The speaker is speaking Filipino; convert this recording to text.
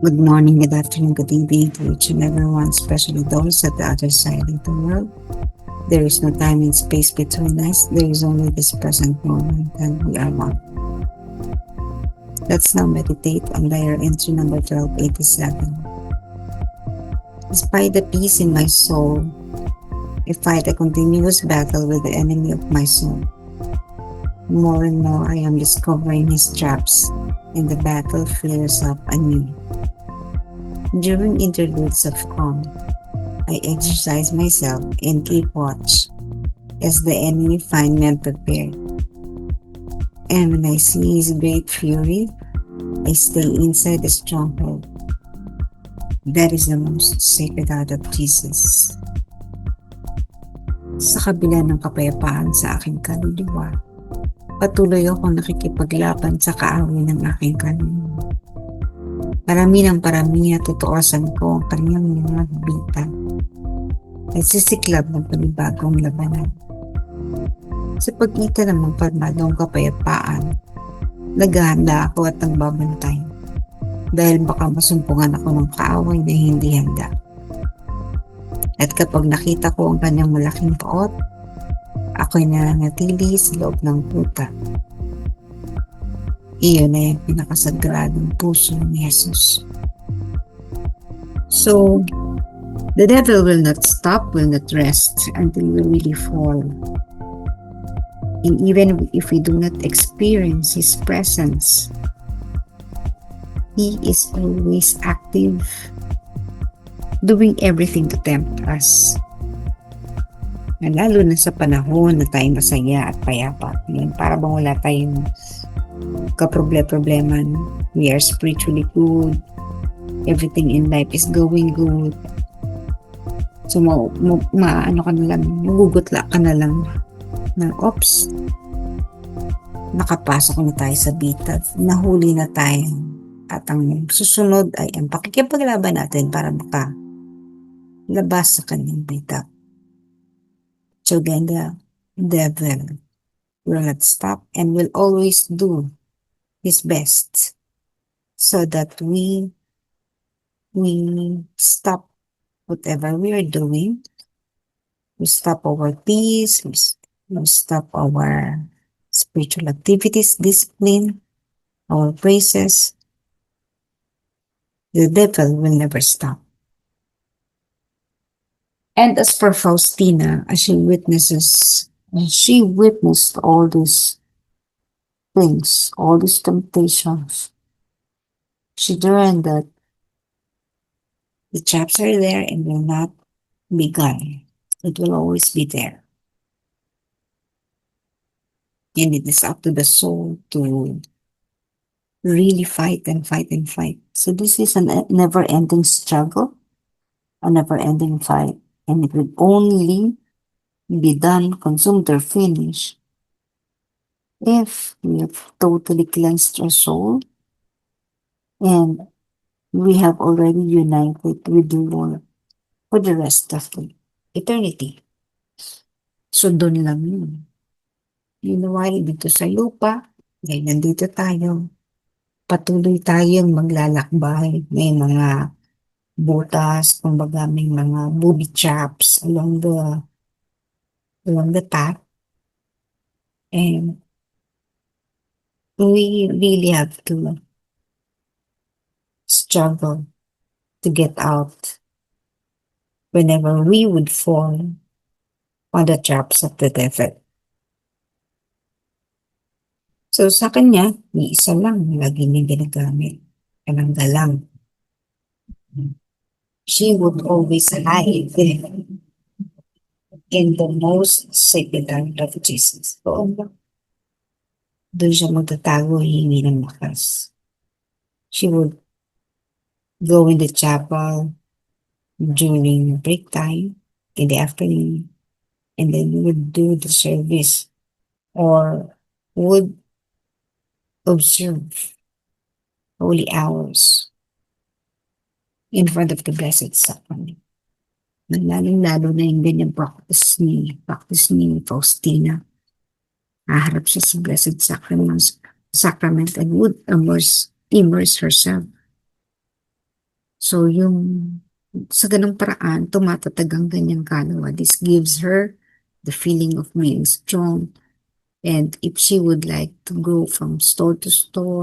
Good morning, good afternoon, good evening to each and everyone, especially those at the other side of the world. There is no time and space between us. There is only this present moment, and we are one. Let's now meditate on layer entry number 1287. Despite the peace in my soul, I fight a continuous battle with the enemy of my soul. More and more, I am discovering his traps, and the battle flares up anew. During interludes of calm, I exercise myself and keep watch as the enemy find me unprepared. And when I see his great fury, I stay inside the stronghold. That is the most sacred heart of Jesus. Sa kabila ng kapayapaan sa aking kaluluwa, patuloy akong nakikipaglaban sa kaaway ng aking kaluluwa. Parami ng parami at tutuosan ko ang kanyang mga bita at sisiklab ng panibagong labanan. Sa pagitan ng mga parmadong kapayapaan, naghahanda ako at nagbabantay dahil baka masumpungan ako ng kaaway na hindi handa. At kapag nakita ko ang kanyang malaking poot, ako'y nananatili sa loob ng kuta. Iyon ay ang pinakasagradong puso ni Jesus. So, the devil will not stop, will not rest until we really fall. And even if we do not experience his presence, he is always active, doing everything to tempt us. Lalo na sa panahon na tayo masaya at payapa. Para bang wala tayong kaproblema. We are spiritually good. Everything in life is going good. So, ano ka na lang, magugutla ka na lang na, oops, nakapasok na tayo sa bitag. Nahuli na tayo. At ang susunod ay ang pakikipaglaban natin para labas sa kanyang bitag. So then the devil will not stop and will always do his best so that we stop whatever we are doing. We stop our peace, we stop our spiritual activities, discipline, our praises. The devil will never stop. And as for Faustina, as she witnessed all these things, all these temptations, she learned that the traps are there and will not be gone. It will always be there. And it is up to the soul to really fight and fight and fight. So this is a never-ending struggle, a never-ending fight. And it will only be done, consumed or finished if we have totally cleansed our soul and we have already united with the Lord for the rest of the eternity. So doon lang yun. While dito sa lupa, dahil nandito tayo, patuloy tayong maglalakbay. May mga butas, kumbaga may mga booby traps along the path. And we really have to struggle to get out whenever we would fall on the traps of the devil. So sa kanya, isa lang lagi niya ginagamit. Galang-galang. She would always hide in the most sacred heart of Jesus. So, doon siya magtatago, hihingi ng lakas. She would go in the chapel during break time in the afternoon, and then would do the service or would observe holy hours in front of the Blessed Sacrament. Lalo na yung ganyan practice ni Faustina. Naharap siya sa Blessed Sacrament and would immerse herself So, sa ganung paraan, tumatatag ang ganyang kaluluwa. This gives her the feeling of being strong. And if she would like to go from store to store,